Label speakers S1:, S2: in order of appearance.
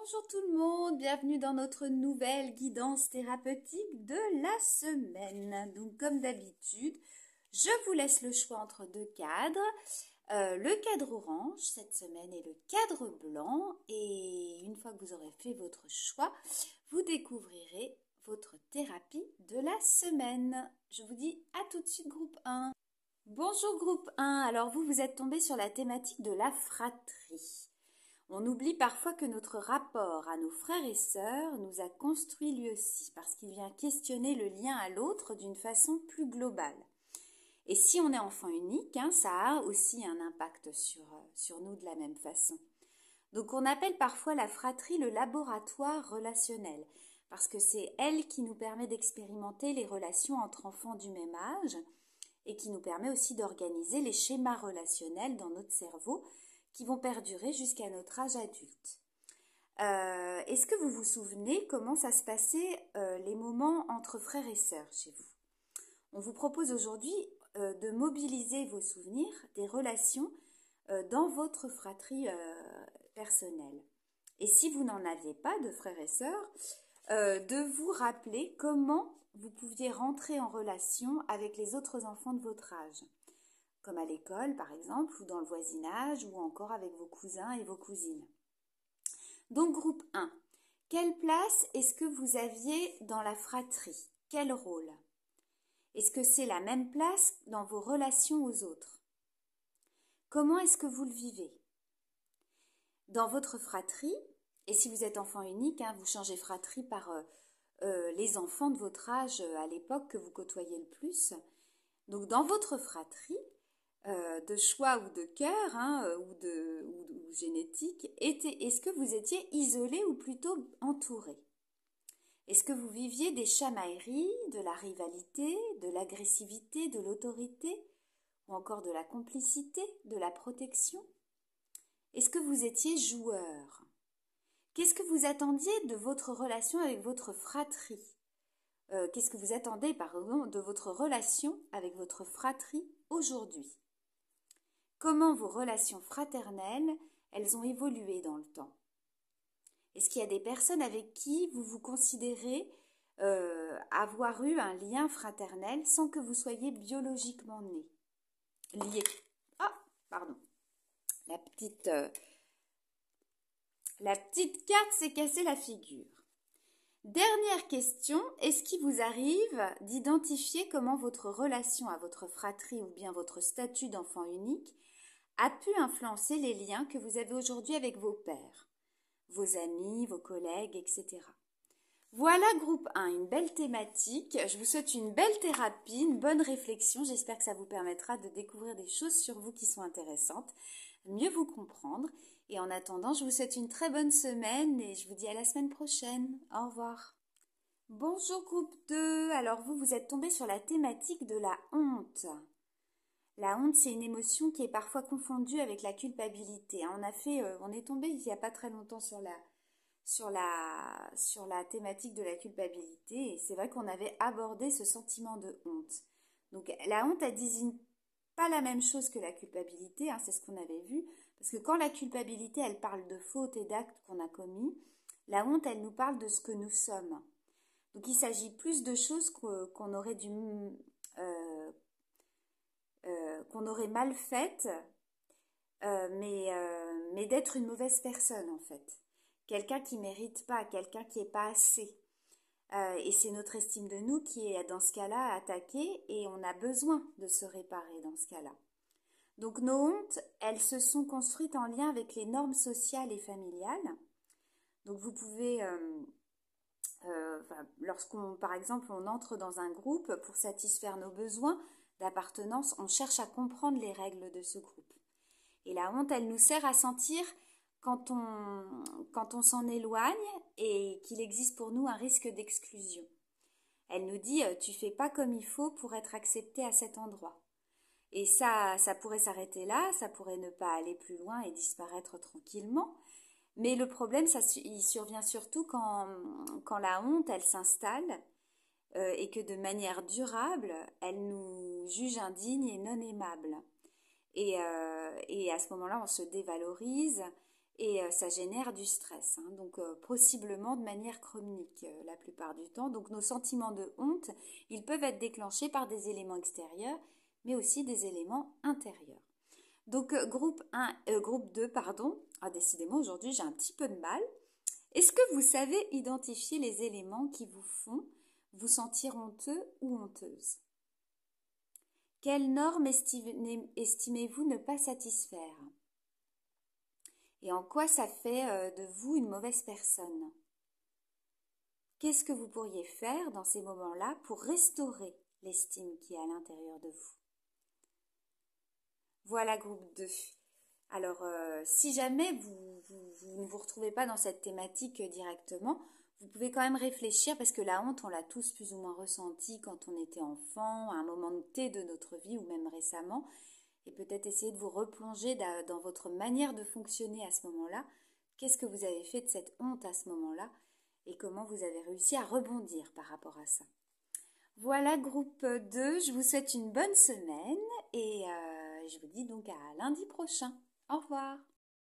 S1: Bonjour tout le monde, bienvenue dans notre nouvelle guidance thérapeutique de la semaine. Donc comme d'habitude, je vous laisse le choix entre deux cadres. Le cadre orange cette semaine et le cadre blanc. Et une fois que vous aurez fait votre choix, vous découvrirez votre thérapie de la semaine. Je vous dis à tout de suite groupe 1. Bonjour groupe 1, alors vous êtes tombé sur la thématique de la fratrie. On oublie parfois que notre rapport à nos frères et sœurs nous a construit lui aussi, parce qu'il vient questionner le lien à l'autre d'une façon plus globale. Et si on est enfant unique, ça a aussi un impact sur nous de la même façon. Donc on appelle parfois la fratrie le laboratoire relationnel, parce que c'est elle qui nous permet d'expérimenter les relations entre enfants du même âge, et qui nous permet aussi d'organiser les schémas relationnels dans notre cerveau, qui vont perdurer jusqu'à notre âge adulte. Est-ce que vous vous souvenez comment ça se passait les moments entre frères et sœurs chez vous? On vous propose aujourd'hui de mobiliser vos souvenirs des relations dans votre fratrie personnelle. Et si vous n'en aviez pas de frères et sœurs, de vous rappeler comment vous pouviez rentrer en relation avec les autres enfants de votre âge, comme à l'école par exemple, ou dans le voisinage, ou encore avec vos cousins et vos cousines. Donc groupe 1, quelle place est-ce que vous aviez dans la fratrie? Quel rôle? Est-ce que c'est la même place dans vos relations aux autres? Comment est-ce que vous le vivez? Dans votre fratrie, et si vous êtes enfant unique, vous changez fratrie par les enfants de votre âge à l'époque que vous côtoyez le plus. Donc dans votre fratrie, de choix ou de cœur, ou génétique, est-ce que vous étiez isolé ou plutôt entouré? Est-ce que vous viviez des chamailleries, de la rivalité, de l'agressivité, de l'autorité, ou encore de la complicité, de la protection? Est-ce que vous étiez joueur? Qu'est-ce que vous attendiez de votre relation avec votre fratrie? Qu'est-ce que vous attendez, pardon, de votre relation avec votre fratrie aujourd'hui? Comment vos relations fraternelles, elles ont évolué dans le temps? Est-ce qu'il y a des personnes avec qui vous vous considérez avoir eu un lien fraternel sans que vous soyez biologiquement liés? Ah, pardon. La petite carte s'est cassée la figure. Dernière question, est-ce qu'il vous arrive d'identifier comment votre relation à votre fratrie ou bien votre statut d'enfant unique a pu influencer les liens que vous avez aujourd'hui avec vos pairs, vos amis, vos collègues, etc. Voilà groupe 1, une belle thématique. Je vous souhaite une belle thérapie, une bonne réflexion. J'espère que ça vous permettra de découvrir des choses sur vous qui sont intéressantes, mieux vous comprendre. Et en attendant, je vous souhaite une très bonne semaine et je vous dis à la semaine prochaine. Au revoir. Bonjour groupe 2. Alors vous êtes tombé sur la thématique de la honte. La honte, c'est une émotion qui est parfois confondue avec la culpabilité. On est tombé il n'y a pas très longtemps sur la thématique de la culpabilité. Et c'est vrai qu'on avait abordé ce sentiment de honte. Donc la honte, elle désigne pas la même chose que la culpabilité, c'est ce qu'on avait vu. Parce que quand la culpabilité, elle parle de fautes et d'actes qu'on a commis, la honte, elle nous parle de ce que nous sommes. Donc il s'agit plus de choses qu'on aurait qu'on aurait mal faites, mais d'être une mauvaise personne en fait. Quelqu'un qui ne mérite pas, quelqu'un qui n'est pas assez. Et c'est notre estime de nous qui est dans ce cas-là attaquée et on a besoin de se réparer dans ce cas-là. Donc nos hontes, elles se sont construites en lien avec les normes sociales et familiales. Donc vous pouvez, par exemple, on entre dans un groupe pour satisfaire nos besoins d'appartenance, on cherche à comprendre les règles de ce groupe. Et la honte, elle nous sert à sentir quand on s'en éloigne et qu'il existe pour nous un risque d'exclusion. Elle nous dit tu fais pas comme il faut pour être accepté à cet endroit. Et ça pourrait s'arrêter là, ça pourrait ne pas aller plus loin et disparaître tranquillement. Mais le problème, il survient surtout quand la honte, elle s'installe et que de manière durable, elle nous juge indignes et non aimables. Et à ce moment-là, on se dévalorise et ça génère du stress, hein, donc possiblement de manière chronique la plupart du temps. Donc nos sentiments de honte, ils peuvent être déclenchés par des éléments extérieurs, mais aussi des éléments intérieurs. Donc groupe 2, pardon. Ah, décidément, aujourd'hui, j'ai un petit peu de mal. Est-ce que vous savez identifier les éléments qui vous font vous sentir honteux ou honteuse? Quelles normes estimez-vous ne pas satisfaire? Et en quoi ça fait de vous une mauvaise personne? Qu'est-ce que vous pourriez faire dans ces moments-là pour restaurer l'estime qui est à l'intérieur de vous? Voilà, groupe 2. Alors, si jamais vous ne vous retrouvez pas dans cette thématique directement, vous pouvez quand même réfléchir, parce que la honte, on l'a tous plus ou moins ressentie quand on était enfant, à un moment T de notre vie, ou même récemment, et peut-être essayer de vous replonger dans votre manière de fonctionner à ce moment-là. Qu'est-ce que vous avez fait de cette honte à ce moment-là, et comment vous avez réussi à rebondir par rapport à ça. Voilà, groupe 2, je vous souhaite une bonne semaine, et je vous dis donc à lundi prochain. Au revoir.